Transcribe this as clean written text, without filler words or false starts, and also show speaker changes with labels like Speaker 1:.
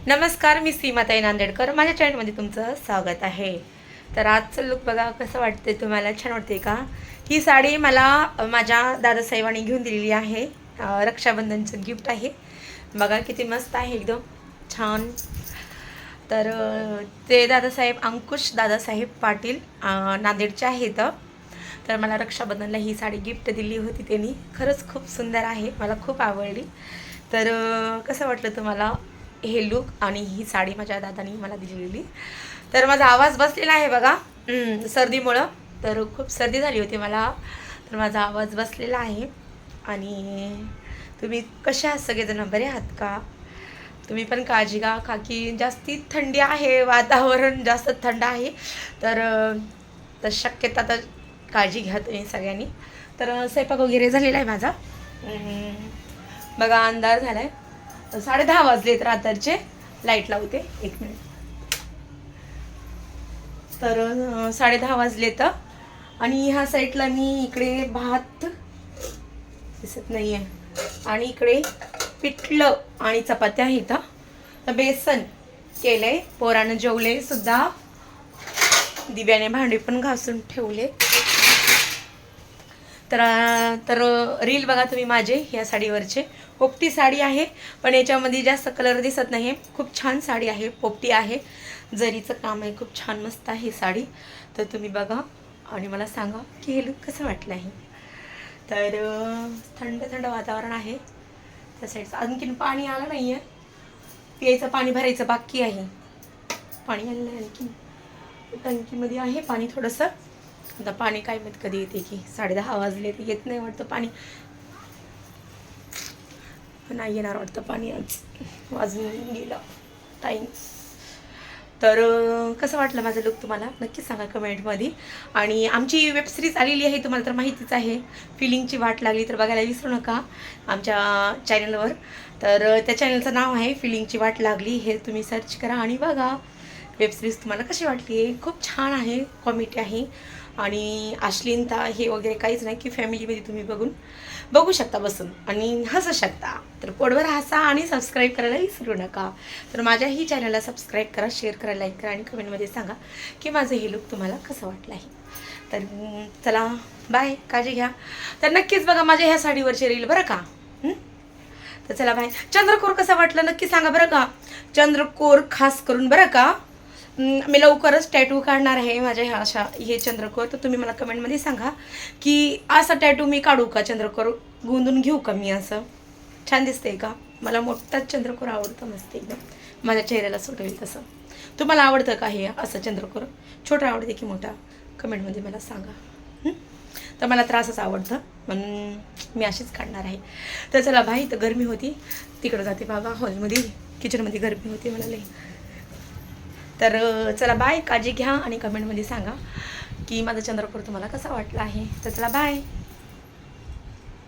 Speaker 1: नमस्कार, मी सीमाताई नांदेडकर. माझ्या चॅनलमध्ये तुमचं स्वागत आहे. तर आजचं लुक बघा कसं वाटते तुम्हाला, छान वाटते का? ही साडी मला माझ्या दादासाहेबांनी घेऊन दिलेली आहे. रक्षाबंधनचं गिफ्ट आहे. बघा किती मस्त आहे, एकदम छान. तर ते दादासाहेब अंकुश दादासाहेब पाटील नांदेडचे आहेत. तर मला रक्षाबंधनला ही साडी गिफ्ट दिली होती त्यांनी. खरंच खूप सुंदर आहे, मला खूप आवडली. तर कसं वाटलं तुम्हाला हे लुक आणि ही साडी माझ्या दादानी मला दिलेली? तर माझा आवाज बसलेला आहे बघा, सर्दीमुळं. तर खूप सर्दी झाली होती मला, तर माझा आवाज बसलेला आहे. आणि तुम्ही कसे आहात सगळेजण, बरे आहात का? तुम्ही पण काळजी घ्या, का की जास्ती थंडी आहे, वातावरण जास्त थंड आहे. तर तर शक्यता तर काळजी घ्या तुम्ही सगळ्यांनी. तर स्वयंपाक वगैरे झालेला आहे माझा. बघा अंधार झाला आहे, 10:30 वाजलेत रात्रीचे. लाईट लावते, 1 मिनिट. तर 10:30 वाजलेत. आणि ह्या साईडला मी इकडे भात दिसत नाही आहे, आणि इकडे पिठलं आणि चपात्या आहेत. तर बेसन केलंय, पोरानं जेवले सुद्धा, दिव्याने भांडे पण घासून ठेवले. तर तर रील बघा तुम्ही माझे ह्या साडीवरचे. पोपटी साडी आहे, पण याच्यामध्ये जास्त कलर दिसत नाही. खूप छान साडी आहे, पोपटी आहे, जरीचं काम आहे, खूप छान मस्त आहे साडी. तर तुम्ही बघा आणि मला सांगा की हे लुक कसं वाटलं आहे. तर थंड थंड वातावरण आहे त्या साईडचं. आणखीन पाणी आलं नाही आहे, प्यायचं पाणी भरायचं बाकी आहे. पाणी आलं नाही आणखीन, टंकीमध्ये आहे पाणी थोडंसं. आता पाणी काय माहीत कधी येते, की 10:30 वाजले तर येत नाही वाटतं पाणी. नाही येणार वाटतं पाणी, आज वाजून गेलं टाईम. तर कसं वाटलं माझं लुक तुम्हाला नक्कीच सांगा कमेंटमध्ये. आणि आमची वेबसिरीज आलेली आहे, तुम्हाला तर माहितीच आहे. फिलिंगची वाट लागली तर बघायला विसरू नका आमच्या चॅनलवर. तर त्या चॅनलचं नाव आहे फिलिंगची वाट लागली, हे तुम्ही सर्च करा आणि बघा वेबसिरीज तुम्हाला कशी वाटली आहे. खूप छान आहे, कॉमेडी आहे, आणि अश्लीलता हे वगैरे काहीच नाही, की फॅमिलीमध्ये तुम्ही बघू शकता बसून आणि हसू शकता. तर पोटभर हसा आणि सबस्क्राईब करायला विसरू नका. तर माझ्याही चॅनलला सबस्क्राईब करा, शेअर करा, लाईक करा, आणि कमेंटमध्ये सांगा की माझं हे लुक तुम्हाला कसं वाटलं आहे. तर चला बाय, काळजी घ्या. तर नक्कीच बघा माझ्या ह्या साडीवरचे रील बरं का. तर चला बाय. चंद्रकोर कसं वाटलं नक्की सांगा बरं का. चंद्रकोर खास करून बरं का, मी लवकरच टॅटू काढणार आहे माझ्या ह्या अशा हे चंद्रकोर. तर तुम्ही मला कमेंटमध्ये सांगा की असा टॅटू मी काढू का, चंद्रकोर गुंदून घेऊ का मी, असं छान दिसतंय का? मला मोठाच चंद्रकोर आवडतं, मस्त एकदम माझ्या चेहऱ्याला सूट होईल तसं. तुम्हाला आवडतं का हे असं चंद्रकोर? छोटं आवडते की मोठा? कमेंटमध्ये मला सांगा. तर मला त्रासच आवडतं, म्हणून मी अशीच काढणार आहे. तर चला बाई. तर गरमी होती, तिकडं जाते बाबा हॉलमध्ये, किचनमध्ये गरमी होती मला लई. तर चला बाय, काळजी घ्या आणि कमेंटमध्ये सांगा की माझा चंद्रकोर तुम्हाला कसा वाटला आहे. तर चला बाय.